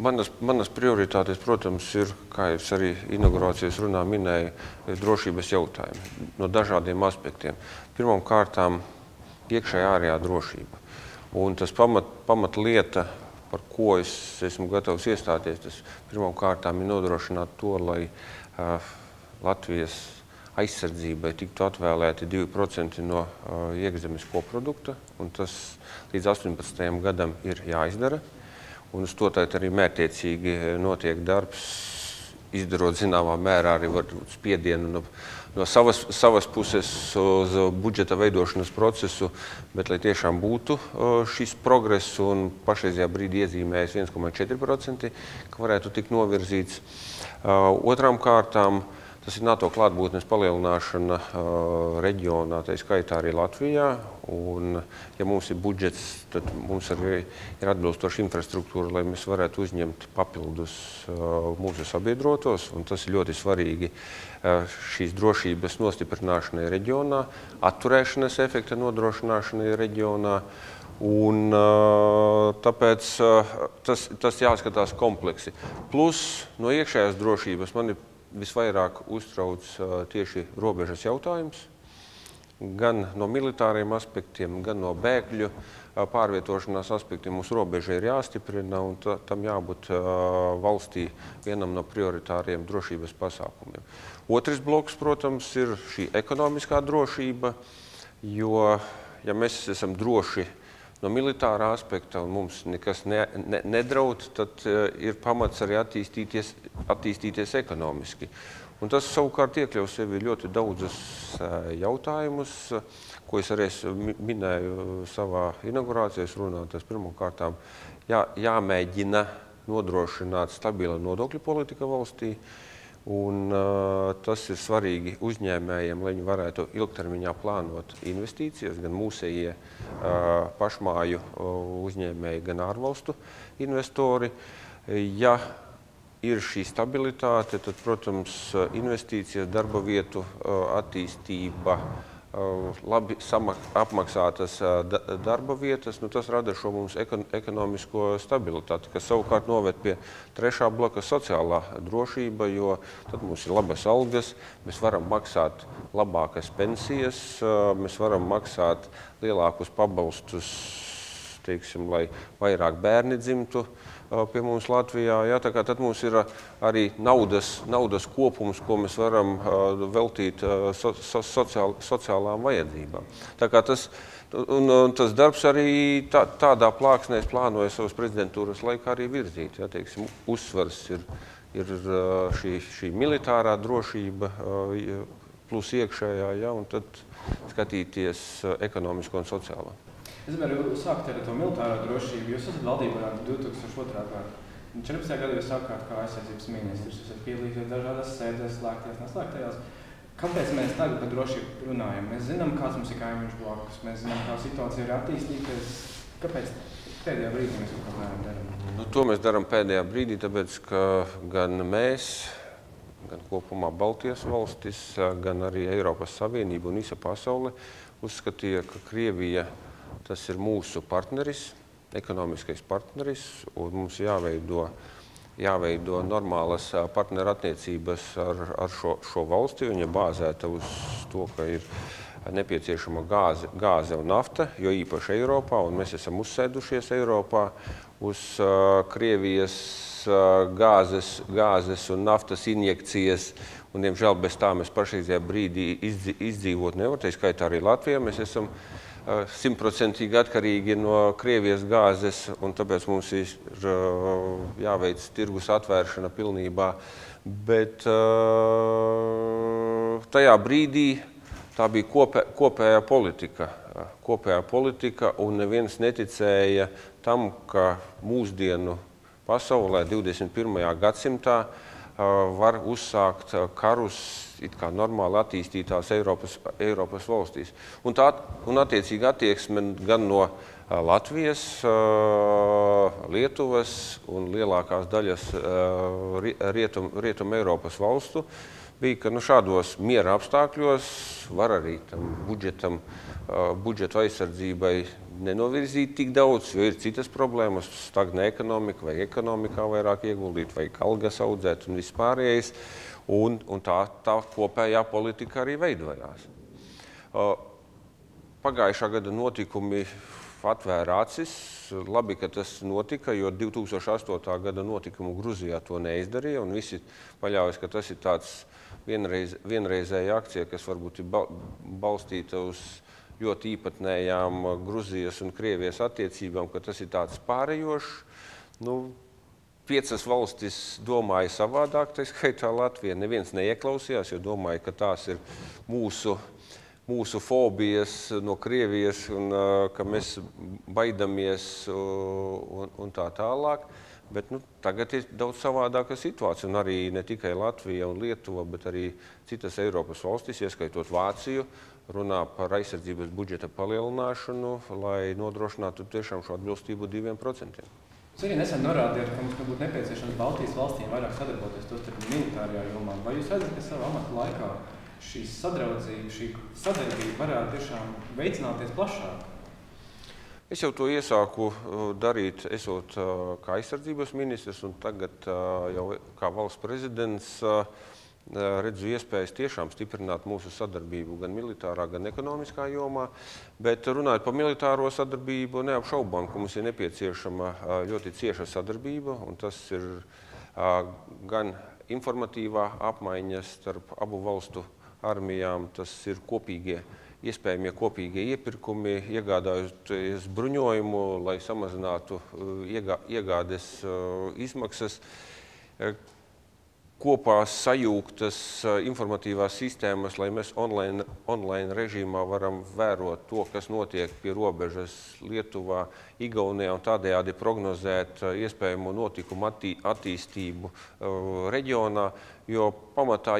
Manas prioritātes, protams, ir, kā es arī inaugurācijas runā minēju, drošības jautājumi no dažādiem aspektiem. Pirmām kārtām iekšējā ārējā drošība. Un tas pamatlieta, par ko es esmu gatavs iestāties, tas pirmām kārtām ir nodrošināt to, lai Latvijas aizsardzībai tiktu atvēlēti 2% no iekšzemes koprodukta, un tas līdz 18. gadam ir jāizdara. Un uz to arī mērķtiecīgi notiek darbs, izdarot zināmā mērā arī spiedienu no savas puses uz budžeta veidošanas procesu, bet lai tiešām būtu šis progress un pašreizajā brīdī iezīmējas 1,4%, ka varētu tikt novirzīts. Otrām kārtām tas ir NATO klātbūtnes palielināšana reģionā, tā skaitā arī Latvijā. Un, ja mums ir budžets, tad mums arī ir atbilstoša infrastruktūra, lai mēs varētu uzņemt papildus mūsu sabiedrotos. Un tas ir ļoti svarīgi šīs drošības nostiprināšanai reģionā, atturēšanas efekta nodrošināšanai reģionā. Un tāpēc tas jāskatās kompleksi. Plus no iekšējās drošības man ir visvairāk uztrauc tieši robežas jautājums, gan no militāriem aspektiem, gan no bēgļu pārvietošanās aspektiem. Mūsu robeža ir jāstiprina, un tam jābūt valstī vienam no prioritāriem drošības pasākumiem. Otrs bloks, protams, ir šī ekonomiskā drošība, jo, ja mēs esam droši no militārā aspekta un mums nekas nedraud, tad ir pamats arī attīstīties ekonomiski. Un tas savukārt iekļauj sevi ļoti daudzus jautājumus, ko es arī minēju savā inaugurācijas runā. Tas pirmkārtām jāmēģina nodrošināt stabila nodokļu politika valstī. Un tas ir svarīgi uzņēmējiem, lai viņi varētu ilgtermiņā plānot investīcijas, gan mūsējie pašmāju uzņēmēji, gan ārvalstu investori. Ja ir šī stabilitāte, tad, protams, investīcijas, darba vietu attīstība, labi apmaksātas darba vietas, tas rada šo mums ekonomisko stabilitāti, kas savukārt noved pie trešā bloka sociālā drošība, jo tad mums ir labas algas, mēs varam maksāt labākas pensijas, mēs varam maksāt lielākus pabalstus, teiksim, lai vairāk bērni dzimtu pie mums Latvijā. Jā, tā kā tad mums ir arī naudas kopums, ko mēs varam veltīt sociālām vajadzībām. Tā kā tas darbs arī tādā plāksnē es plānoju savas prezidentūras laikā arī virzīt. Jā, teiksim, uzsvars ir šī militārā drošība plus iekšējā, jā, un tad skatīties ekonomisko un sociālo. Es varu sākt ar to militāro drošību. Jūs esat valdībā 2002. gada. 14. gadā jūs sākāt kā aizsardzības ministrs. Jūs esat piedalījies dažādās sēdēs, slēgtajās, neslēgtajās. Kāpēc mēs tagad par drošību runājam? Mēs zinām, kāds mums ir kaimiņš blakus. Mēs zinām, kā situācija ir attīstījusies. Kāpēc pēdējā brīdī mēs kaut kā darām? To mēs darām pēdējā brīdī, tāpēc, ka gan mēs, gan kopumā Baltijas valstis, gan arī Eiropas Savienība un visa pasaule uzskatīja, ka Krievija tas ir mūsu partneris, ekonomiskais partneris, un mums jāveido normālas partnerattiecības ar šo valsti. Viņa bāzēta uz to, ka ir nepieciešama gāze un nafta, jo īpaši Eiropā, un mēs esam uzsēdušies Eiropā uz Krievijas gāzes un naftas injekcijas, un, diemžēl, bez tā mēs pašreizajā brīdī izdzīvot nevar. Tā skaitā arī Latvijā mēs esam 100% atkarīgi no Krievijas gāzes, un tāpēc mums ir jāveic tirgus atvēršana pilnībā. Bet tajā brīdī tā bija kopējā politika, un neviens neticēja tam, ka mūsdienu pasaulē 21. gadsimtā var uzsākt karus it kā normāli attīstītās Eiropas valstīs. Un attiecīgi attieksme gan no Latvijas, Lietuvas un lielākās daļas rietum Eiropas valstu bija, ka šādos miera apstākļos var arī tam budžetu aizsardzībai nenovirzīt tik daudz, jo ir citas problēmas, stagnē ekonomika, vai ekonomikā vairāk ieguldīt, vai algas audzēt un viss pārējais. Un tā kopējā politika arī veidojās. Pagājušā gada notikumi atvēra acis. Labi, ka tas notika, jo 2008. gada notikumu Gruzijā to neizdarīja, un visi paļaujas, ka tas ir tāds vienreizēja akcija, kas varbūt ir balstīta uz ļoti īpatnējām Gruzijas un Krievijas attiecībām, ka tas ir tāds pārējošs. 5 valstis domāja savādāk, tā skaitā Latvija. Neviens neieklausījās, jo domāja, ka tās ir mūsu fobijas no Krievijas un ka mēs baidamies un tā tālāk. Bet tagad ir daudz savādāka situācija, un arī ne tikai Latvija un Lietuva, bet arī citas Eiropas valstis, ieskaitot Vāciju, runā par aizsardzības budžeta palielināšanu, lai nodrošinātu tiešām šo atbilstību 2%. Jūs arī nesen norādījāt, ka mums būtu nepieciešams Baltijas valstīm vairāk sadarboties tostarp militārajā jomā. Vai jūs redzat, ka savā amata laikā šī sadraudzība, šī sadarbība varētu tiešām veicināties plašāk? Es jau to iesāku darīt, esot kā aizsardzības ministrs, un tagad jau kā valsts prezidents redzu iespējas tiešām stiprināt mūsu sadarbību gan militārā, gan ekonomiskā jomā. Bet runājot par militāro sadarbību, neapšaubām, ka mums ir nepieciešama ļoti cieša sadarbība, un tas ir gan informatīvā apmaiņa starp abu valstu armijām, tas ir iespējamie kopīgie iepirkumi, iegādājoties bruņojumu, lai samazinātu iegādes izmaksas. Kopā sajūgtas informatīvās sistēmas, lai mēs online režīmā varam vērot to, kas notiek pie robežas Lietuvā, Igaunijā un tādējādi prognozēt iespējamo notikumu attīstību reģionā, jo pamatā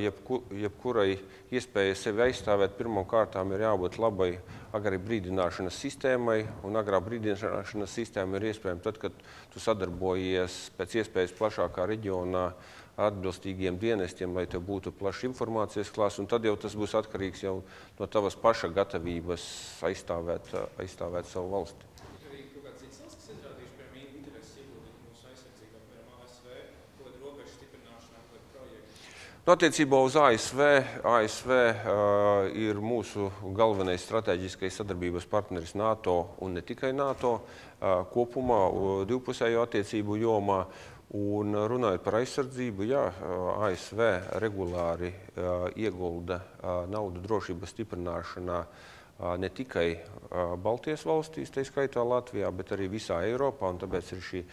jebkurai iespēja sevi aizstāvēt pirmām kārtām ir jābūt labai agrai brīdināšanas sistēmai, un agrā brīdināšanas sistēma ir iespējama tad, kad tu sadarbojies pēc iespējas plašākā reģionā atbilstīgiem dienestiem, lai tev būtu plašs informācijas klāsts, un tad jau tas būs atkarīgs jau no tavas paša gatavības aizstāvēt savu valsti. Arī kaut kāds cits valsts, kas izrādījuši, piemēram, intereses ieguldīt mūsu aizsardzībā, piemēram, ASV, kaut kāda robežu stiprināšanā, kaut kāda projekta? Attiecībā uz ASV ir mūsu galvenais strateģiskais sadarbības partneris NATO un ne tikai NATO kopumā divpusējo attiecību jomā. Un runājot par aizsardzību, ASV regulāri iegulda naudu drošības stiprināšanā ne tikai Baltijas valstīs, tā skaitā Latvijā, bet arī visā Eiropā, un tāpēc ir šī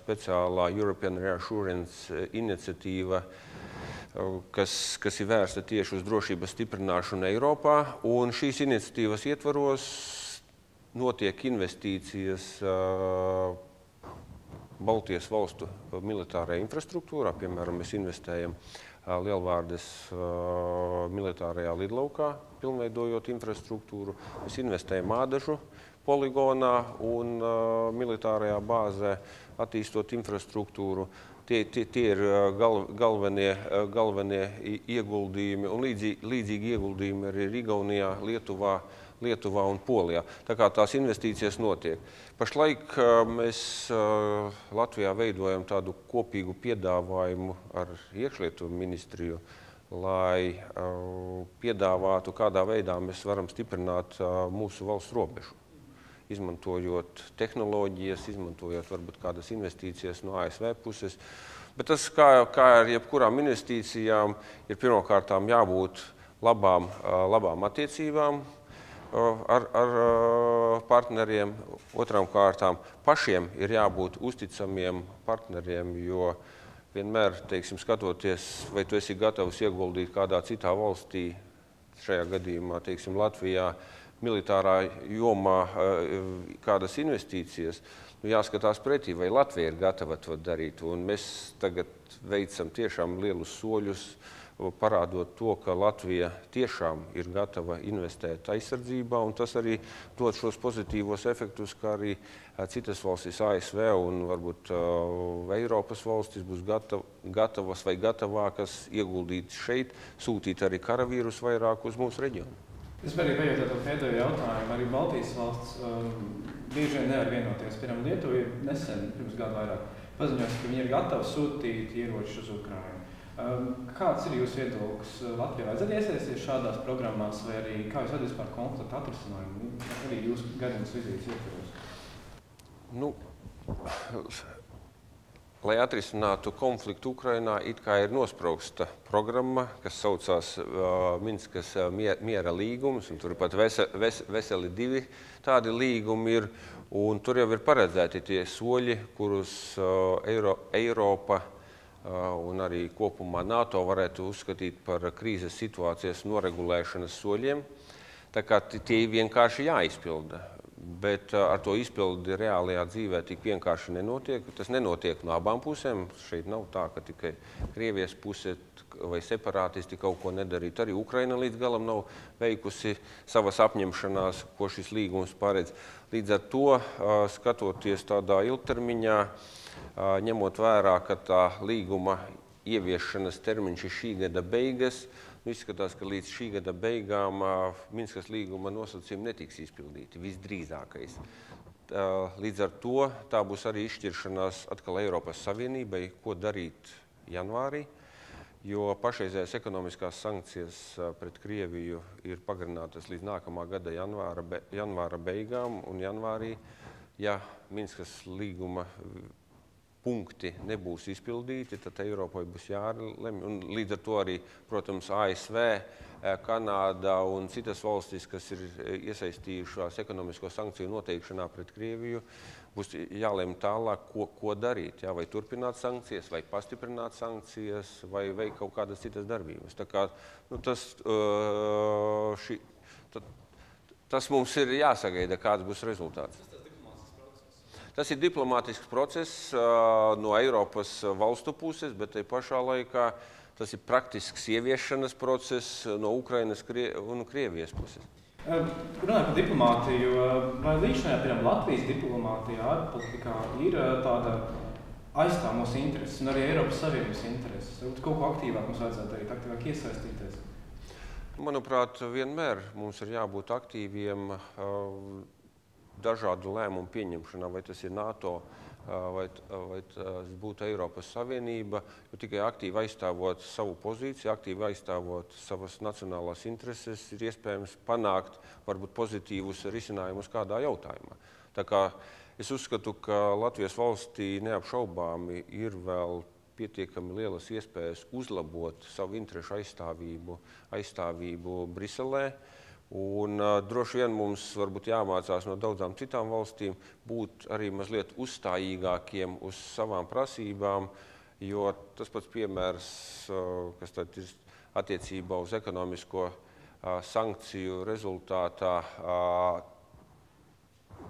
speciālā European Reassurance iniciatīva, kas ir vērsta tieši uz drošības stiprināšanu Eiropā, un šīs iniciatīvas ietvaros notiek investīcijas Baltijas valstu militārajā infrastruktūrā. Piemēram, mēs investējam Lielvārdes militārajā lidlaukā, pilnveidojot infrastruktūru. Mēs investējam Ādažu poligonā un militārajā bāzē, attīstot infrastruktūru. Tie ir galvenie ieguldījumi, un līdzīgi ieguldījumi arī Igaunijā, Lietuvā un Polijā. Tā kā tās investīcijas notiek. Pašlaik mēs Latvijā veidojam tādu kopīgu piedāvājumu ar iekšlietu ministriju, lai piedāvātu, kādā veidā mēs varam stiprināt mūsu valsts robežu, izmantojot tehnoloģijas, izmantojot varbūt kādas investīcijas no ASV puses. Bet tas, kā ar jebkurām investīcijām, ir pirmkārtām jābūt labām attiecībām ar partneriem. Otrām kārtām pašiem ir jābūt uzticamiem partneriem, jo vienmēr, skatoties, vai tu esi gatavs ieguldīt kādā citā valstī, šajā gadījumā, Latvijā, militārā jomā kādas investīcijas, jāskatās pretī, vai Latvija ir gatava to darīt. Un mēs tagad veicam tiešām lielus soļus, parādot to, ka Latvija tiešām ir gatava investēt aizsardzībā, un tas arī dod šos pozitīvos efektus, kā arī citas valstis ASV un varbūt Eiropas valstis būs gatavas vai gatavākas ieguldīt šeit, sūtīt arī karavīrus vairāk uz mūsu reģionu. Es arī pēdējo to pēdējo jautājumu. Arī Baltijas valsts bieži vien nevar vienoties. Piemēram, Lietuva ir nesen, pirms gadu vairāk, paziņojusi, ka viņi ir gatavi sūtīt ieročus uz Ukrainu. Kāds ir jūsu viedoklis Latvijā? Vajadzētu iesaisties šādās programmās, vai arī kā jūs redzat par konfliktu atrisinājumu? Arī jūsu gadījums vizītes ietvaros? Nu, lai atrisinātu konfliktu Ukrainā, it kā ir nosprauksta programma, kas saucās Minskas miera līgums, un tur pat veseli 2 tādi līgumi ir, un tur jau ir paredzēti tie soļi, kurus Eiropa un arī kopumā NATO varētu uzskatīt par krīzes situācijas noregulēšanas soļiem. Tā kā tie vienkārši jāizpilda. Bet ar to izpildi reālajā dzīvē tik vienkārši nenotiek. Tas nenotiek no abām pusēm. Šeit nav tā, ka tikai Krievijas puse vai separātisti kaut ko nedarīt. Arī Ukraina līdz galam nav veikusi savas apņemšanās, ko šis līgums paredz. Līdz ar to, skatoties tādā ilgtermiņā, ņemot vērā, ka tā līguma ieviešanas termiņš ir šī gada beigas, izskatās, ka līdz šī gada beigām Minskas līguma nosacījumi netiks izpildīti, visdrīzākais. Līdz ar to tā būs arī izšķiršanās atkal Eiropas Savienībai, ko darīt janvārī, jo pašreizējās ekonomiskās sankcijas pret Krieviju ir pagarinātas līdz nākamā gada janvāra beigām, un janvārī, ja Minskas līguma punkti nebūs izpildīti, tad Eiropai būs jālemj. Un līdz ar to arī, protams, ASV, Kanāda un citas valstis, kas ir iesaistījušās ekonomisko sankciju noteikšanā pret Krieviju, būs jālemj tālāk, ko darīt. Vai turpināt sankcijas, vai pastiprināt sankcijas, vai veikt kaut kādas citas darbības. Tā kā, tas mums ir jāsagaida, kāds būs rezultāts. Tas ir diplomātisks process no Eiropas valstu puses, bet tai pašā laikā tas ir praktisks ieviešanas process no Ukrainas un Krievijas puses. Runājot par diplomātiju, vai līdzinājā, piemēram, Latvijas diplomātijā, ārpolitikā ir tāda aizstāv mūsu intereses un arī Eiropas Savienības intereses? Kaut ko aktīvāk mums vajadzētu darīt, aktīvāk iesaistīties? Manuprāt, vienmēr mums ir jābūt aktīviem dažādu lēmumu pieņemšanā, vai tas ir NATO, vai tas būtu Eiropas Savienība, jo tikai aktīvi aizstāvot savu pozīciju, aktīvi aizstāvot savas nacionālās intereses, ir iespējams panākt varbūt pozitīvus risinājumus kādā jautājumā. Tā kā es uzskatu, ka Latvijas valstī neapšaubāmi ir vēl pietiekami lielas iespējas uzlabot savu interešu aizstāvību Briselē. Un droši vien mums varbūt jāmācās no daudzām citām valstīm būt arī mazliet uzstājīgākiem uz savām prasībām, jo tas pats piemērs, kas tad ir attiecībā uz ekonomisko sankciju rezultātā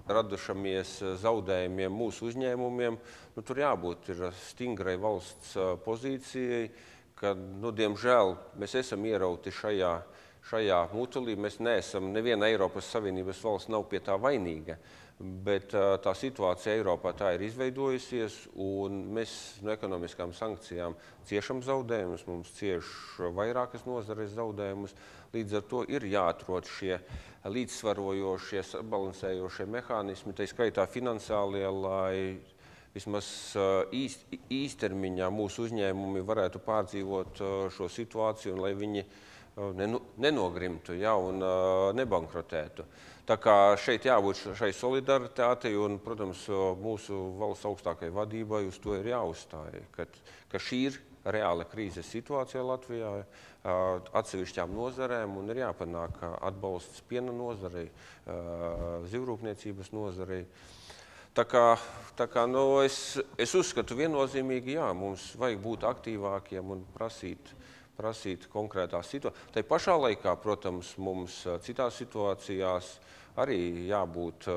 radušamies zaudējumiem mūsu uzņēmumiem, tur jābūt ir stingrai valsts pozīcijai, ka, diemžēl, mēs esam ierauti šajā mutulī. Mēs neesam, neviena Eiropas Savienības valsts nav pie tā vainīga, bet tā situācija Eiropā tā ir izveidojusies, un mēs no ekonomiskām sankcijām ciešam zaudējumus, mums cieš vairākas nozares zaudējumus. Līdz ar to ir jāatrod šie līdzsvarojošie, balansējošie mehānismi, tā skaitā finansiālie, lai vismaz īstermiņā mūsu uzņēmumi varētu pārdzīvot šo situāciju, un lai viņi nenogrimtu un nebankrotētu. Tā kā šeit jābūt šai solidaritātei un, protams, mūsu valsts augstākai vadībai uz to ir jāuzstāj, ka šī ir reāla krīzes situācija Latvijā atsevišķām nozarēm un ir jāpanāk atbalsts piena nozarei, zivrūpniecības nozarei. Tā kā es uzskatu viennozīmīgi, mums vajag būt aktīvākiem un prasīt konkrētās situācijas. Tai pašā laikā, protams, mums citās situācijās arī jābūt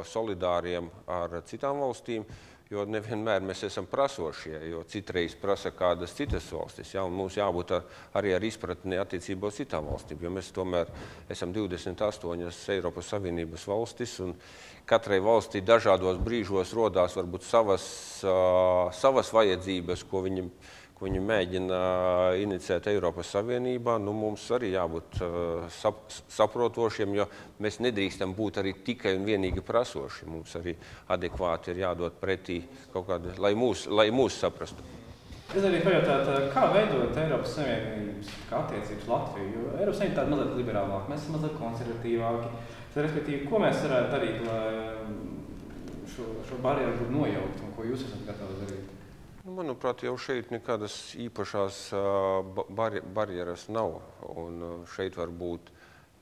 solidāriem ar citām valstīm, jo nevienmēr mēs esam prasošie, jo citreiz prasa kādas citas valstis. Un mums jābūt arī ar izpratni attiecībā uz citām valstīm, jo mēs tomēr esam 28 Eiropas Savienības valstis, un katrai valstī dažādos brīžos rodās varbūt savas vajadzības, ko ko viņi mēģina inicēt Eiropas Savienībā, nu, mums arī jābūt saprotošiem, jo mēs nedrīkstam būt arī tikai un vienīgi prasoši. Mums arī adekvāti ir jādod pretī kaut kādi, lai mūs saprastu. Es arī pajautāt, kā veidot Eiropas Savienības attiecības Latviju, jo Eiropas Savienība tāda mazliet liberālāka, mēs esam mazliet konservatīvāki. Respektīvi, ko mēs varētu darīt, lai šo barjeru būtu nojaukt un ko jūs esat gatavi darīt? Manuprāt, jau šeit nekādas īpašās barjeras nav. Un šeit varbūt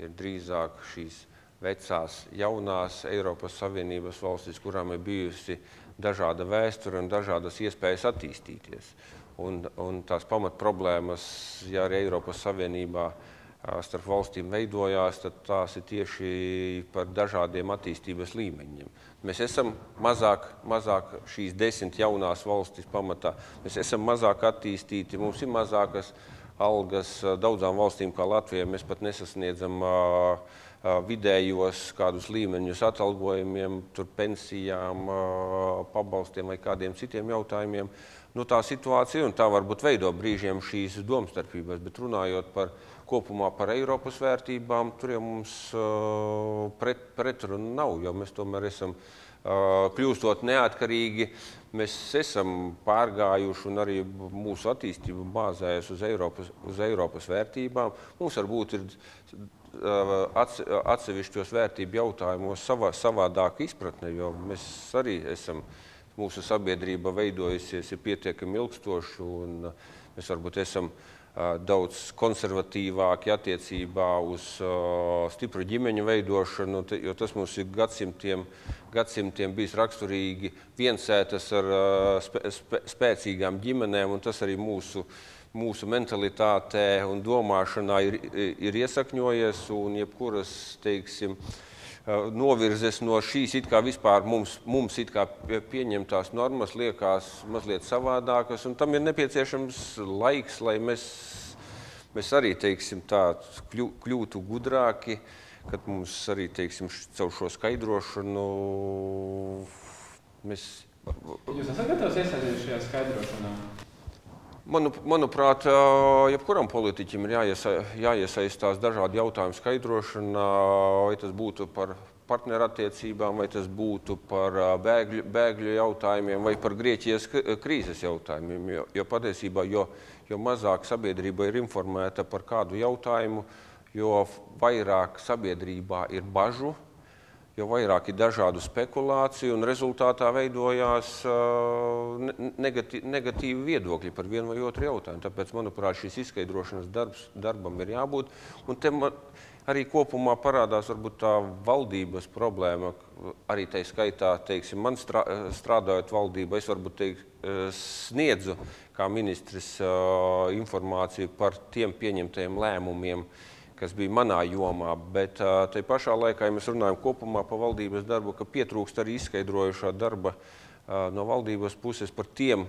ir drīzāk šīs vecās, jaunās Eiropas Savienības valstis, kurām ir bijusi dažāda vēsture un dažādas iespējas attīstīties. Un tās pamat problēmas, ja arī Eiropas Savienībā starp valstīm veidojās, tad tās ir tieši par dažādiem attīstības līmeņiem. Mēs esam mazāk šīs 10 jaunās valstis pamatā. Mēs esam mazāk attīstīti, mums ir mazākas algas daudzām valstīm kā Latvijai. Mēs pat nesasniedzam vidējos kādus līmeņus atalgojumiem, tur pensijām, pabalstiem vai kādiem citiem jautājumiem. Nu, tā situācija un tā varbūt veido brīžiem šīs domstarpības, bet runājot kopumā par Eiropas vērtībām, tur jau mums pretrunu nav, jo mēs tomēr esam kļūstot neatkarīgi, mēs esam pārgājuši un arī mūsu attīstība bāzējas uz Eiropas vērtībām. Mums varbūt ir atsevišķos vērtību jautājumos savādāka izpratne, jo mēs arī esam, mūsu sabiedrība veidojusies ir pietiekami ilgstoši un mēs varbūt esam daudz konservatīvāki attiecībā uz stipru ģimeņu veidošanu, jo tas mums ir gadsimtiem bijis raksturīgi viensētas ar spēcīgām ģimenēm, un tas arī mūsu mentalitātē un domāšanā ir iesakņojies, un jebkuras, teiksim, novirzes no šīs it kā vispār mums it kā pieņemtās normas liekas mazliet savādākas, un tam ir nepieciešams laiks, lai mēs arī, teiksim, tā kļūtu gudrāki, kad mums arī, teiksim, caur šo skaidrošanu mēs... Jūs esat gatavs iesaistīties šajā skaidrošanā? Manuprāt, jebkuram politiķim ir jāiesaistās dažādu jautājumu skaidrošanā, vai tas būtu par partnerattiecībām, vai tas būtu par bēgļu jautājumiem, vai par Grieķijas krīzes jautājumiem. Jo patiesībā, jo mazāk sabiedrība ir informēta par kādu jautājumu, jo vairāk sabiedrībā ir bažu, jo vairāk ir dažādu spekulāciju, un rezultātā veidojās negatīvi viedokļi par vienu vai otru jautājumu. Tāpēc, manuprāt, šīs izskaidrošanas darbam ir jābūt. Un te arī kopumā parādās varbūt tā valdības problēma, arī tai skaitā, teiksim, man strādājot valdībā, es varbūt sniedzu kā ministrs informāciju par tiem pieņemtajiem lēmumiem, kas bija manā jomā, bet tai pašā laikā, ja mēs runājam kopumā par valdības darbu, ka pietrūkst arī izskaidrojušā darba no valdības puses par tiem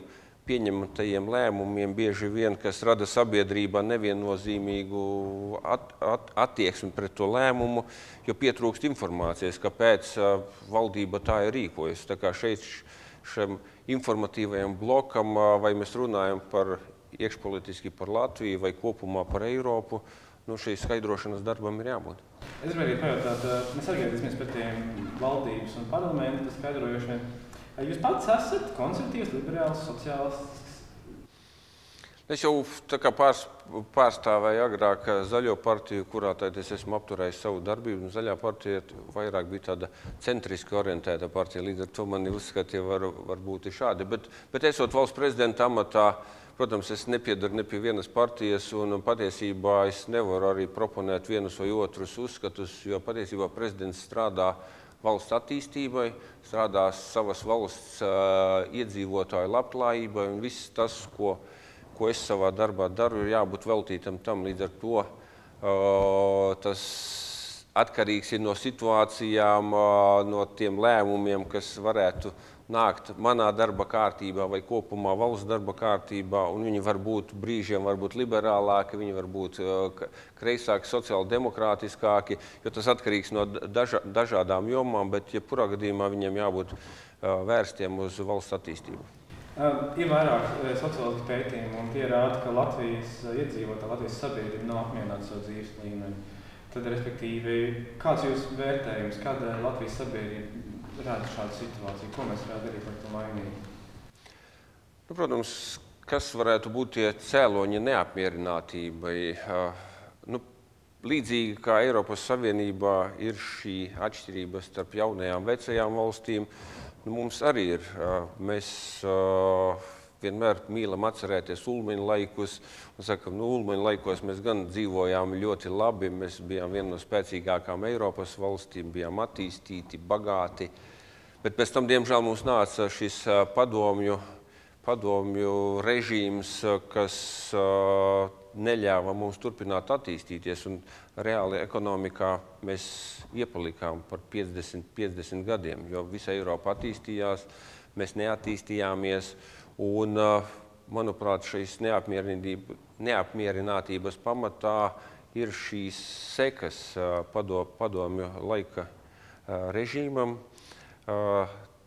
pieņemtajiem lēmumiem, bieži vien, kas rada sabiedrībā neviennozīmīgu attieksmi pret to lēmumu, jo pietrūkst informācijas, kāpēc valdība tā ir rīkojusi. Tā kā šeit šim informatīvajam blokam, vai mēs runājam par iekšpolitiski par Latviju vai kopumā par Eiropu, nu, šī skaidrošanas darbam ir jābūt. Es gribēju pajautāt, mēs atgriezīsimies pie tiem valdības un parlamenta skaidrojošiem. Jūs pats esat konservatīvs, liberāls, sociālists? Es jau tā kā pārstāvēju agrāk Zaļo partiju, kurā tad es esmu apturējis savu darbību. Zaļā partija vairāk bija tāda centriski orientēta partija, līdz ar to mani uzskati var būt šādi. Bet esot valsts prezidenta amatā, protams, es nepiedaru ne pie vienas partijas, un patiesībā es nevaru arī proponēt vienus vai otrus uzskatus, jo patiesībā prezidents strādā valsts attīstībai, strādā savas valsts iedzīvotāju labklājībai, un viss tas, ko es savā darbā daru, ir jābūt veltītam tam. Līdz ar to tas atkarīgs ir no situācijām, no tiem lēmumiem, kas varētu nākt manā darba kārtībā vai kopumā valsts darba kārtībā, un viņi var būt brīžiem varbūt liberālāki, viņi var būt kreisāki, sociāli demokrātiskāki, jo tas atkarīgs no dažādām jomām, bet jebkurā gadījumā viņiem jābūt vērstiem uz valsts attīstību. Ir vairāk socioloģiski pētījumi, un tie rāda, ka Latvijas iedzīvotāji, Latvijas sabiedrība nav apmierināta savu dzīves līmeni. Tad, respektīvi, kāds jūs vērtējums, kādēļ Latvijas sabiedrība rāda šādu situāciju? Ko mēs varētu darīt, lai to mainītu? Nu, protams, kas varētu būt tie cēloņi neapmierinātībai? Līdzīgi kā Eiropas Savienībā ir šī atšķirība starp jaunajām vecajām valstīm, mums arī ir. Mēs vienmēr mīlam atcerēties Ulmaņa laikus un sakam, Ulmaņa laikos mēs gan dzīvojām ļoti labi, mēs bijām viena no spēcīgākām Eiropas valstīm, bijām attīstīti, bagāti, bet pēc tam, diemžēl, mums nāca šis padomju režīms, kas neļāva mums turpināt attīstīties, un reāli ekonomikā mēs iepalikām par 50 gadiem, jo visa Eiropa attīstījās, mēs neattīstījāmies, un, manuprāt, šīs neapmierinātības pamatā ir šīs sekas padomju laika režīmam.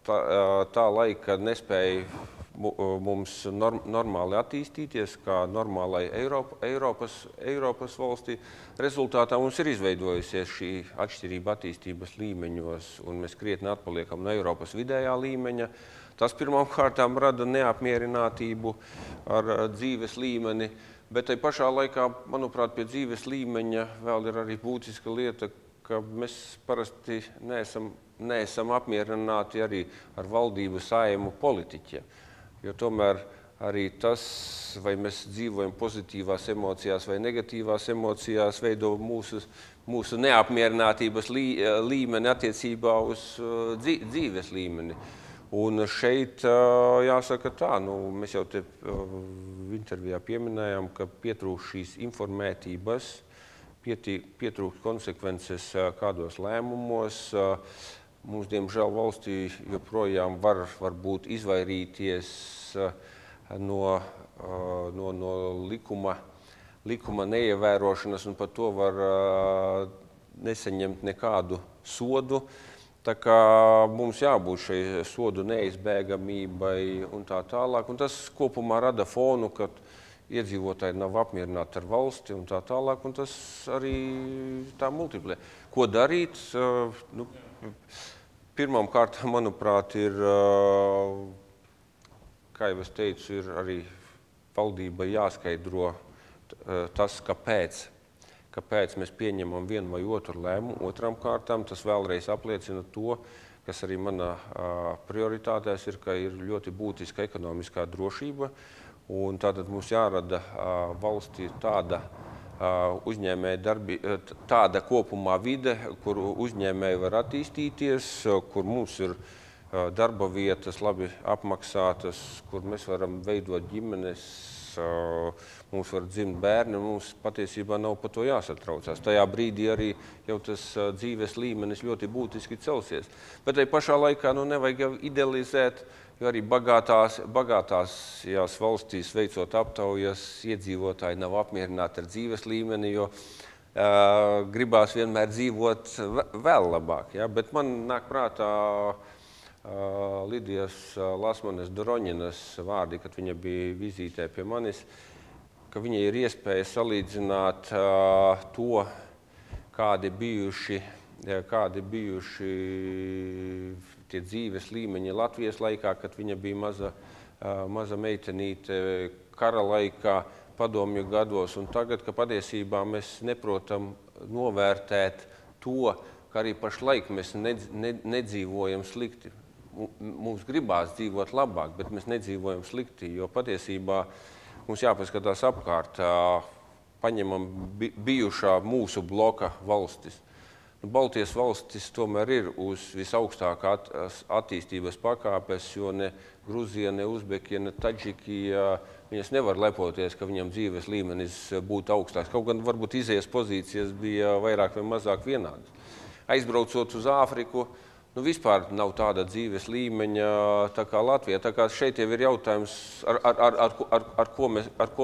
Tā laika nespēja mums normāli attīstīties, kā normālai Eiropas valstī. Rezultātā mums ir izveidojusies šī atšķirība attīstības līmeņos, un mēs krietni atpaliekam no Eiropas vidējā līmeņa. Tas pirmām kārtām rada neapmierinātību ar dzīves līmeni, bet tai pašā laikā, manuprāt, pie dzīves līmeņa vēl ir arī būtiska lieta, ka mēs parasti neesam apmierināti arī ar valdību, Saeimu, politiķiem. Jo tomēr arī tas, vai mēs dzīvojam pozitīvās emocijās vai negatīvās emocijās, veido mūsu neapmierinātības līmeni attiecībā uz dzīves līmeni. Un šeit jāsaka tā, mēs jau te intervijā pieminējām, ka pietrūkst šīs informētības, pietrūkst konsekvences kādos lēmumos. Mums, diemžēl, valstī joprojām var būt izvairīties no likuma neievērošanas, un par to var nesaņemt nekādu sodu. Tā kā mums jābūt šai sodu neizbēgamībai un tā tālāk. Un tas kopumā rada fonu, ka iedzīvotāji nav apmierināti ar valsti un tā tālāk, un tas arī tā multiplē. Ko darīt? Pirmām kārtām, manuprāt, ir, kā jau es teicu, ir arī valdība jāskaidro tas, kāpēc mēs pieņemam vienu vai otru lēmumu. Otrām kārtām tas vēlreiz apliecina to, kas arī manā prioritātēs ir, ka ir ļoti būtiska ekonomiskā drošība, un tātad mums jārada valstī tāda kopumā vide, kur uzņēmēji var attīstīties, kur mums ir darba vietas labi apmaksātas, kur mēs varam veidot ģimenes, mums var dzimt bērni, mums patiesībā nav par to jāsatraucās. Tajā brīdī arī jau tas dzīves līmenis ļoti būtiski celsies. Bet tai pašā laikā nevajag jau idealizēt, jo arī bagātās valstīs veicot aptaujas, iedzīvotāji nav apmierināti ar dzīves līmeni, jo gribās vienmēr dzīvot vēl labāk. Ja? Bet man nāk prātā Lidijas Lasmanes Doroņinas vārdi, kad viņa bija vizītē pie manis, ka viņai ir iespēja salīdzināt to, kādi bijuši tie dzīves līmeņi Latvijas laikā, kad viņa bija maza meitenīte kara laikā, padomju gados, un tagad, ka patiesībā mēs neprotam novērtēt to, ka arī pašlaik mēs nedzīvojam slikti. Mums gribās dzīvot labāk, bet mēs nedzīvojam slikti, jo patiesībā mums jāpaskatās apkārt, paņemam bijušā mūsu bloka valstis. Baltijas valstis tomēr ir uz visaugstākā attīstības pakāpes, jo ne Gruzija, ne Uzbekija, ne Tadžikija, viņas nevar lepoties, ka viņam dzīves līmenis būtu augstāks. Kaut gan varbūt izējas pozīcijas bija vairāk vai mazāk vienādas. Aizbraucot uz Āfriku, vispār nav tāda dzīves līmeņa tā kā Latvijā. Tā kā šeit jau ir jautājums, ar ko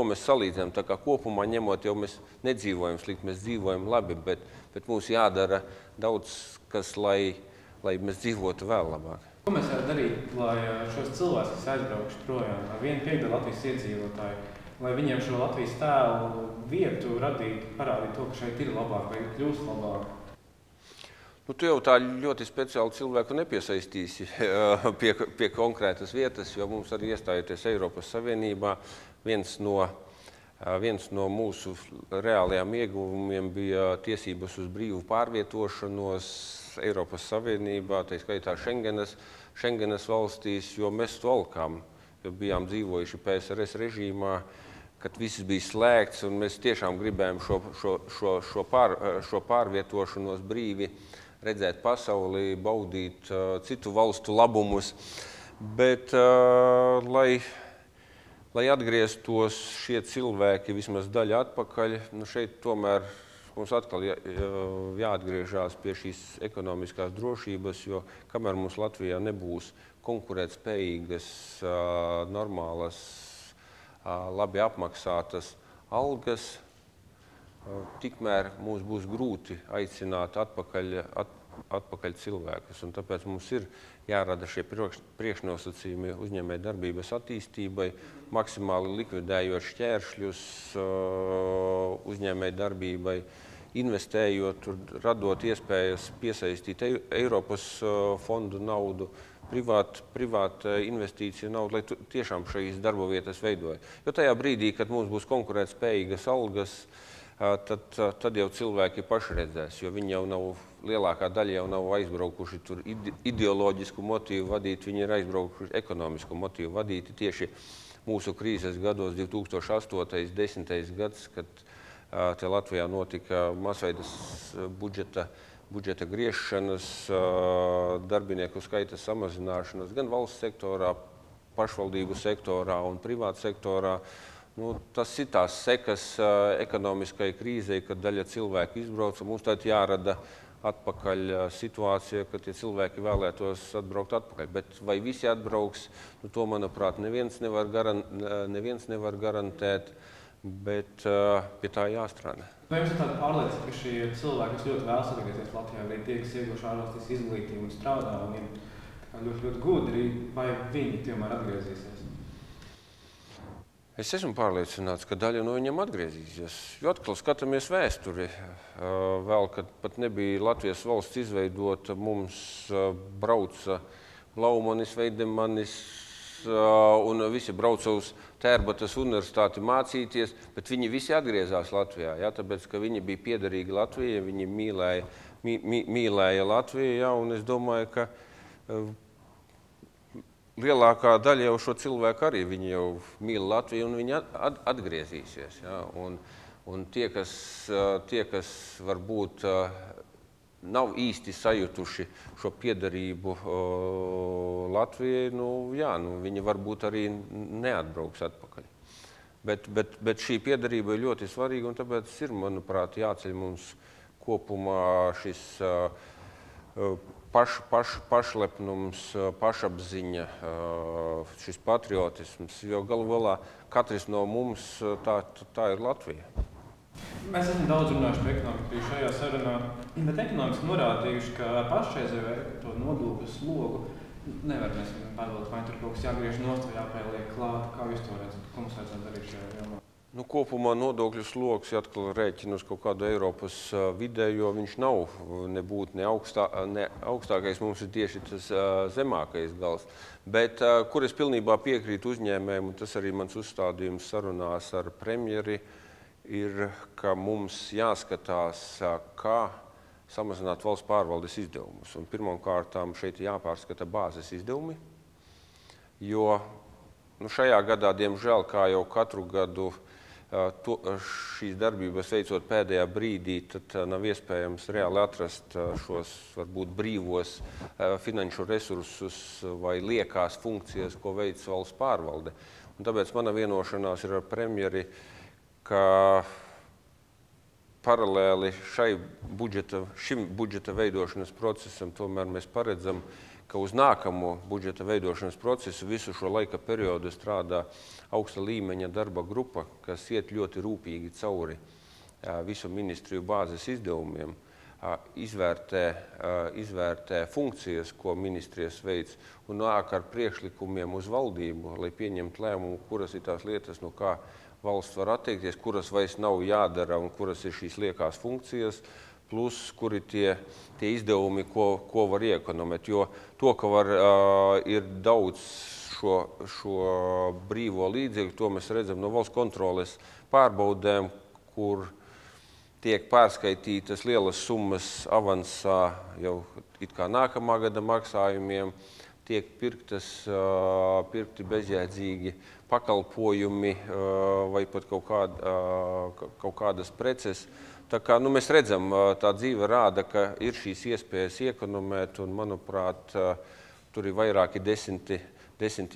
mēs salīdzinām. Tā kā kopumā ņemot, jau mēs nedzīvojam slikti, mēs dzīvojam labi, bet mums jādara daudz kas, lai mēs dzīvotu vēl labāk. Ko mēs varētu darīt, lai šos cilvēkus, kas aizbraukuši projām, ar 1/5 Latvijas iedzīvotāju, lai viņiem šo Latvijas tēlu vietu radīt, parādīt to, ka šeit ir labāk vai kļūst labāk? Nu, tu jau tā ļoti speciāli cilvēku nepiesaistīsi pie konkrētas vietas, jo mums arī iestājoties Eiropas Savienībā, viens no mūsu reālajām ieguvumiem bija tiesības uz brīvu pārvietošanos Eiropas Savienībā, tā skaitā Schengenas valstīs, jo mēs to valkām, jo bijām dzīvojuši PSRS režīmā, kad viss bija slēgts, un mēs tiešām gribējām šo pārvietošanos brīvi redzēt pasauli, baudīt citu valstu labumus. Bet, lai atgrieztos šie cilvēki vismaz daļa atpakaļ, nu šeit tomēr mums atkal jāatgriežās pie šīs ekonomiskās drošības, jo kamēr mums Latvijā nebūs konkurētspējīgas, normālas, labi apmaksātas algas, tikmēr mums būs grūti aicināt atpakaļ cilvēkus. Un tāpēc mums ir jārada šie priekšnosacījumi uzņēmējdarbības attīstībai, maksimāli likvidējot šķēršļus uzņēmējdarbībai, investējot, radot iespējas piesaistīt Eiropas fondu naudu, privāta investīcija naudu, lai tiešām šīs darba vietas veidoja. Jo tajā brīdī, kad mums būs konkurētspējīgas algas, tad jau cilvēki paši redzēs, jo viņi jau nav, lielākā daļa jau nav aizbraukuši tur ideoloģisku motīvu vadīt, viņi ir aizbraukuši ekonomisku motīvu vadīti tieši mūsu krīzes gados 2008. 10. gads, kad te Latvijā notika masveidas budžeta griešanas, darbinieku skaita samazināšanas gan valsts sektorā, pašvaldību sektorā un privāta sektorā. Nu, tas ir tās sekas ekonomiskai krīzei, kad daļa cilvēku izbrauca. Mums tad jārada atpakaļ situācija, ka tie cilvēki vēlētos atbraukt atpakaļ. Bet vai visi atbrauks, nu, to, manuprāt, neviens nevar garantēt, bet pie tā jāstrādā. Vai jums ir tāda pārliecība, ka šie cilvēki, kas ļoti vēlas atgriezties Latvijā, arī tie, kas ieguvuši ārvalstīs izglītību un strādā, un ir ļoti gudri, vai viņi tomēr atgriezīsies? Es esmu pārliecināts, ka daļa no viņiem atgriezīsies. Jo atkal skatāmies vēsturi. Vēl, kad pat nebija Latvijas valsts izveidota, mums brauca Blaumanis, Veidemanis un visi brauca uz Tērbatas universitāti mācīties, bet viņi visi atgriezās Latvijā, ja, tāpēc, ka viņi bija piederīgi Latvijai, viņi mīlēja Latviju, ja, un es domāju, ka lielākā daļa jau šo cilvēku arī, viņi jau mīl Latviju un viņi atgriezīsies. Ja? Un tie, kas varbūt nav īsti sajutuši šo piederību Latvijai, viņi varbūt arī neatbrauks atpakaļ. Bet šī piederība ir ļoti svarīga un tāpēc ir, manuprāt, jāceļ mums kopumā šis pašlepnums, pašapziņa, šis patriotisms, jo galu galā katrs no mums tā ir Latvija. Mēs esam daudz runājuši par ekonomiku šajā sarunā, bet ekonomiski norādījuši, ka pašreizējo to nodokļu slogu nevar mēs padot, vai tur kaut kas jāgriež nost vai jāpieliek klāt. Kā jūs to redzat? Ko mums vajadzētu darīt šajā jomā? Nu, kopumā nodokļu sloks, ja atkal rēķina uz kaut kādu Eiropas vidējo, viņš nav nebūt ne augstākais, mums ir tieši tas zemākais gals. Bet, kur es pilnībā piekrītu uzņēmējiem, un tas arī mans uzstādījums sarunās ar premjeri, ir, ka mums jāskatās, kā samazināt valsts pārvaldes izdevumus. Un pirmkārtām šeit jāpārskata bāzes izdevumi, jo šajā gadā, diemžēl, kā jau katru gadu, šīs darbības veicot pēdējā brīdī, tad nav iespējams reāli atrast šos varbūt brīvos finanšu resursus vai liekās funkcijas, ko veic valsts pārvalde. Un tāpēc mana vienošanās ir ar premjeri, ka paralēli šim budžeta veidošanas procesam tomēr mēs paredzam, ka uz nākamo budžeta veidošanas procesu visu šo laika periodu strādā augsta līmeņa darba grupa, kas iet ļoti rūpīgi cauri visu ministriju bāzes izdevumiem, izvērtē funkcijas, ko ministrijas veic, un nāk ar priekšlikumiem uz valdību, lai pieņemtu lēmumu, kuras ir tās lietas, no kā valsts var atteikties, kuras vairs nav jādara un kuras ir šīs liekās funkcijas, plus kuri tie izdevumi, ko var iekonomēt. Jo to, ka ir daudz šo brīvo līdzekļu, to mēs redzam no valsts kontroles pārbaudēm, kur tiek pārskaitītas lielas summas avansā jau it kā nākamā gada maksājumiem, tiek pirkti bezjēdzīgi pakalpojumi vai pat kaut kādas preces. Tā kā mēs redzam, tā dzīve rāda, ka ir šīs iespējas iekonomēt, un, manuprāt, tur ir vairāki desmiti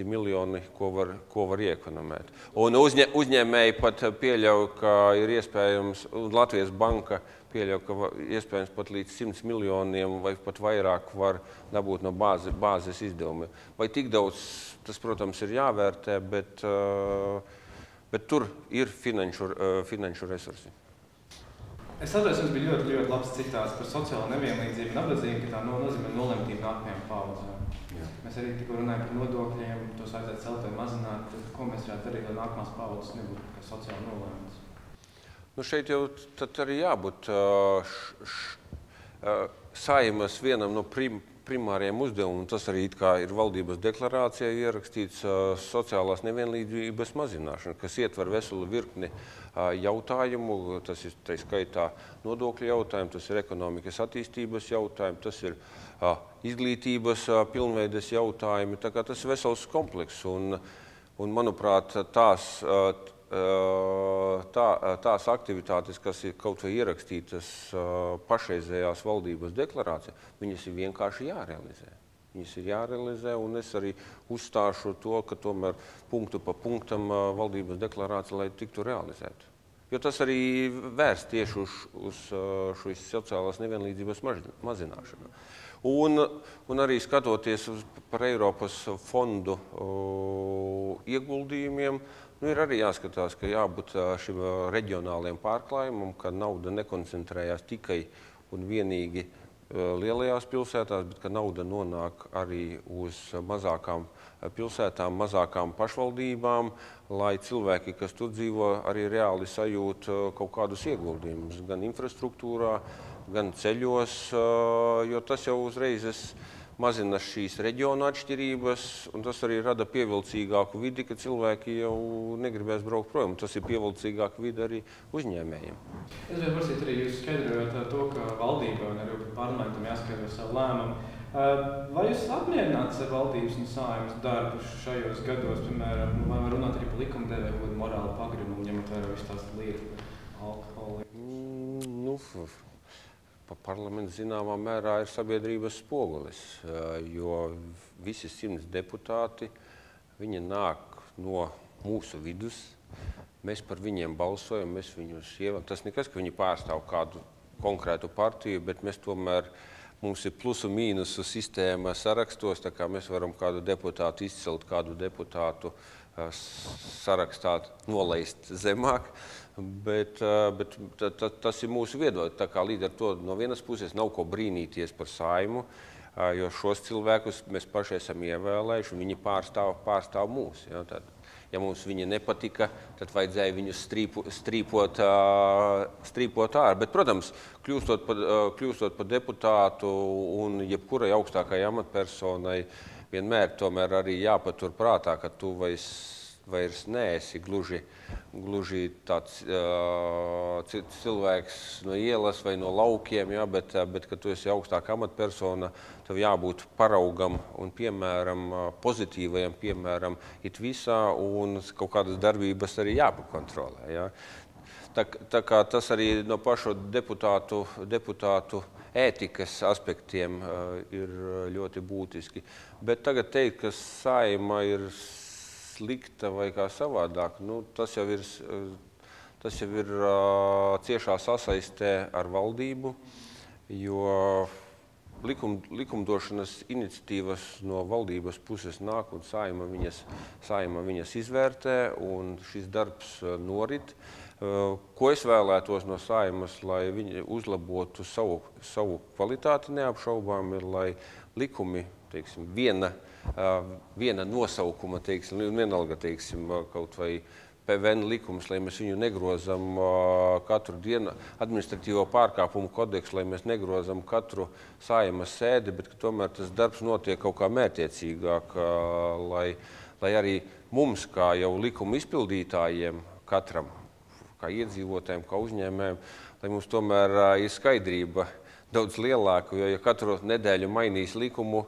miljoni, ko var iekonomēt. Un uzņēmēji pat pieļauj, ka ir iespējams, un Latvijas banka pieļauj, ka iespējams pat līdz 100 miljoniem vai pat vairāk var dabūt no bāzes izdevumi. Vai tik daudz, tas, protams, ir jāvērtē, bet tur ir finanšu resursi. Es atceros, jums bija ļoti, ļoti labs citāts par sociālo nevienlīdzību un nabadzību, ka tā nozīmē nolemtību nākamajām paudzēm. Mēs arī tikko runājam par nodokļiem, tos vajadzētu celt vai mazināt. Tad, ko mēs varētu darīt, lai nākamās paudzes nebūtu sociāli nolēmtas? Šeit jau tad arī jābūt Saeimas vienam no primāriem uzdevumiem. Tas arī ir valdības deklarācijā ierakstīts sociālās nevienlīdzības mazināšana, kas ietver veselu virkni jautājumu. Tas ir tā skaitā nodokļu jautājumi, tas ir ekonomikas attīstības jautājumi, tas ir izglītības pilnveides jautājumi. Tā kā tas ir vesels komplekss, un manuprāt, tās aktivitātes, kas ir kaut vai ierakstītas pašreizējās valdības deklarācijā, viņas ir vienkārši jārealizē. Viņas ir jārealizē, un es arī uzstāšu to, ka tomēr punktu pa punktam valdības deklarācija, lai tiktu realizēta. Jo tas arī vērsts tieši uz šīs sociālās nevienlīdzības mazināšanu. Un arī skatoties par Eiropas fondu ieguldījumiem, ir arī jāskatās, ka jābūt šim reģionāliem pārklājumam, ka nauda nekoncentrējās tikai un vienīgi lielajās pilsētās, bet ka nauda nonāk arī uz mazākām pilsētām, mazākām pašvaldībām, lai cilvēki, kas tur dzīvo, arī reāli sajūt kaut kādus ieguldījumus, gan infrastruktūrā, gan ceļos, jo tas jau uzreiz mazina šīs reģiona atšķirības, un tas arī rada pievilcīgāku vidi, ka cilvēki jau negribēs braukt projām. Tas ir pievilcīgāka vidi arī uzņēmējiem. Es gribētu prasīt arī, jūs skaidrojat to, ka valdība un arī parlamentam jāskaidro savu lēmumu. Vai jūs apmierināts ar valdības un Saeimas darbu šajos gados, piemēram, vai var runāt arī par likumdevēju vai morālu pagrimumu, ņemot vērā visu tās lietas par alkoholu? Parlaments zināmā mērā ir sabiedrības spogulis, jo visi 100 deputāti, viņi nāk no mūsu vidus, mēs par viņiem balsojam, mēs viņus ievēlam. Tas nekas, ka viņi pārstāv kādu konkrētu partiju, bet mēs tomēr, mums ir plusu mīnusu sistēma sarakstos, tā kā mēs varam kādu deputātu izcelt, kādu deputātu sarakstā nolaist zemāk. Bet tas ir mūsu viedoklis. Tā kā līdz ar to no vienas puses nav ko brīnīties par Saeimu, jo šos cilvēkus mēs paši esam ievēlējuši, un viņi pārstāv mūs. Ja mums viņi nepatika, tad vajadzēja viņus strīpot ārā. Bet, protams, kļūstot par deputātu un jebkurai augstākai amatpersonai, vienmēr tomēr arī jāpatur prātā, ka tu vairs neesi gluži tāds cilvēks no ielas vai no laukiem, bet ka tu esi augstāka amatpersona, tev jābūt paraugam un piemēram, pozitīvajam piemēram it visā, un kaut kādas darbības arī jāpakontrolē. Tā kā tas arī no pašu deputātu ētikas aspektiem ir ļoti būtiski. Bet tagad teikt, ka Saeima ir slikta vai kā savādāk, tas jau ir ciešā sasaistē ar valdību, jo likumdošanas iniciatīvas no valdības puses nāk un Saeima viņas izvērtē, un šis darbs norit. Ko es vēlētos no Saeimas, lai viņi uzlabotu savu kvalitāti neapšaubāmi, lai likumi, teiksim, viena nosaukuma, teiksim, vienalga, teiksim, kaut vai PVN likums, lai mēs viņu negrozam katru dienu, administratīvo pārkāpumu kodeksu, lai mēs negrozam katru Saeimas sēdi, bet ka tomēr tas darbs notiek kaut kā mērķiecīgāk, lai arī mums, kā jau likuma izpildītājiem, katram, kā iedzīvotājiem, kā uzņēmējiem, lai mums tomēr ir skaidrība daudz lielāka, jo ja katru nedēļu mainīs likumu,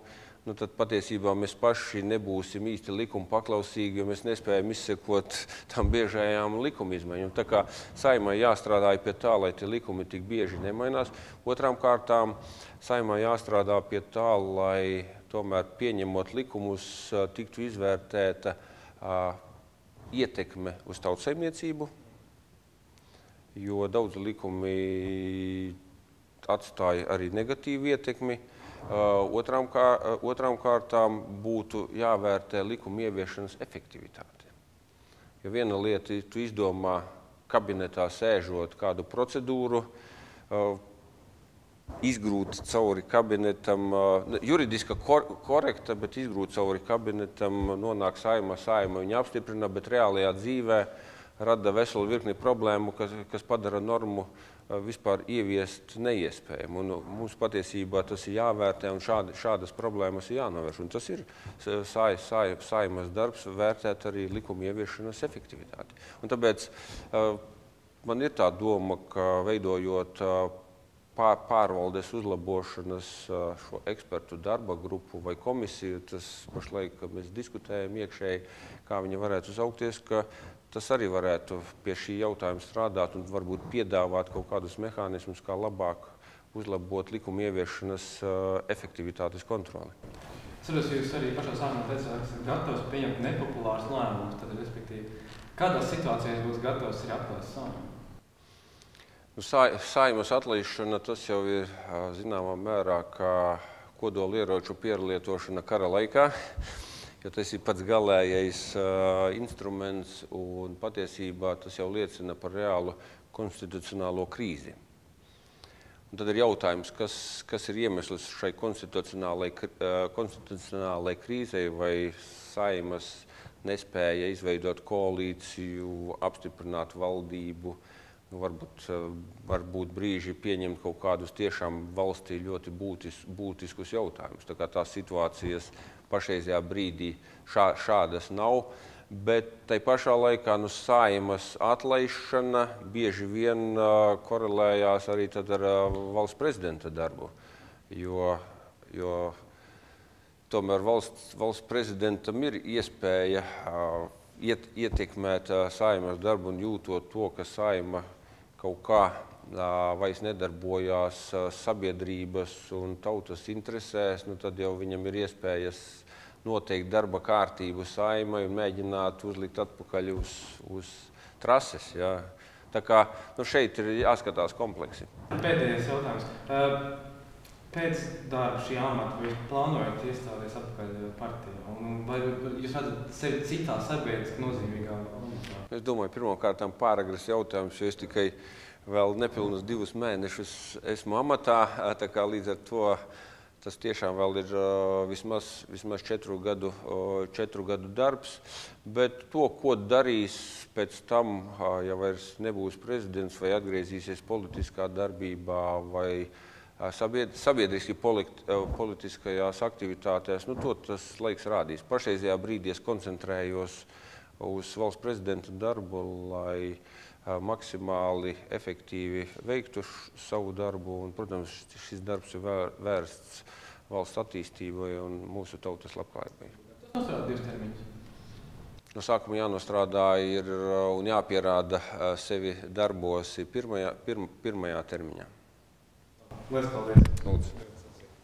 nu, tad patiesībā mēs paši nebūsim īsti likuma paklausīgi, jo mēs nespējam izsekot tam biežajām likuma izmaiņām. Tā kā Saeimai jāstrādā pie tā, lai tie likumi tik bieži nemainās. Otrām kārtām Saeimai jāstrādā pie tā, lai tomēr pieņemot likumus tiktu izvērtēta ietekme uz tautsaimniecību, jo daudz likumi atstāja arī negatīvu ietekmi. Otrām kārtām būtu jāvērtē likuma ieviešanas efektivitāte. Jo viena lieta, tu izdomā kabinetā sēžot kādu procedūru, izgrūt cauri kabinetam, juridiski korekta, bet izgrūt cauri kabinetam, nonāk Saeima viņu apstiprina, bet reālajā dzīvē rada veselu virkni problēmu, kas padara normu vispār ieviest neiespējamu. Un mums patiesībā tas ir jāvērtē un šādas problēmas ir jānovērš. Un tas ir Saeimas darbs vērtēt arī likuma ieviešanas efektivitāti. Un tāpēc man ir tā doma, ka veidojot pārvaldes uzlabošanas šo ekspertu darba grupu vai komisiju, tas pašlaik, kad mēs diskutējam iekšēji, kā viņa varētu uzaugties, ka tas arī varētu pie šī jautājuma strādāt un varbūt piedāvāt kaut kādus mehānismus, kā labāk uzlabot likuma ieviešanas efektivitātes kontroli. Saprotu, jūs arī pašā sākumā teicāt, ka esat gatavs pieņemt nepopulārus lēmumus, tad respektīvi, kādās situācijās būs gatavs ir atlaist Saeimu? Saeimas atlaišana, tas jau ir zināmā mērā kā kodolieroču pielietošana kara laikā. Jo tas ir pats galējais instruments un patiesībā tas jau liecina par reālu konstitucionālo krīzi. Un tad ir jautājums, kas ir iemesls šai konstitucionālai krīzei, vai Saeimas nespēja izveidot koalīciju, apstiprināt valdību, varbūt brīži pieņemt kaut kādus tiešām valstī ļoti būtiskus jautājumus. Tā kā tās situācijas pašreizajā brīdī šādas nav, bet tai pašā laikā Saeimas atlaišana bieži vien korelējās arī tad ar valsts prezidenta darbu, jo tomēr valsts prezidentam ir iespēja ietekmēt Saeimas darbu un jūtot to, ka Saeima kaut kā vairs nedarbojās sabiedrības un tautas interesēs, nu tad jau viņam ir iespējas noteikt darba kārtību Saeimai un mēģināt uzlikt atpakaļ uz trases. Ja. Tā kā šeit ir jāskatās kompleksi. Pēdējais jautājums. Pēc darba šī amata vai plānojat iestāties atpakaļ partijā? Vai jūs redzat sevi citā sabiedriski nozīmīgā amatā? Es domāju, pirmkārtām pāragras jautājums, jo es tikai vēl nepilnus 2 mēnešus esmu amatā, tā kā līdz ar to tas tiešām vēl ir vismaz 4 gadu darbs, bet to, ko darīs pēc tam, ja vairs nebūs prezidents vai atgriezīsies politiskā darbībā vai sabiedriski politiskajās aktivitātēs, to tas laiks rādīs. Pašreizajā brīdī es koncentrējos uz valsts prezidenta darbu, lai maksimāli efektīvi veiktu savu darbu, un, protams, šis darbs ir vērsts valsts attīstībai un mūsu tautas labklājībai. Tas nostrādā 2 termiņus? No sākuma jānostrādā ir un jāpierāda sevi darbos pirmajā termiņā. Lielas paldies! Lūdzu.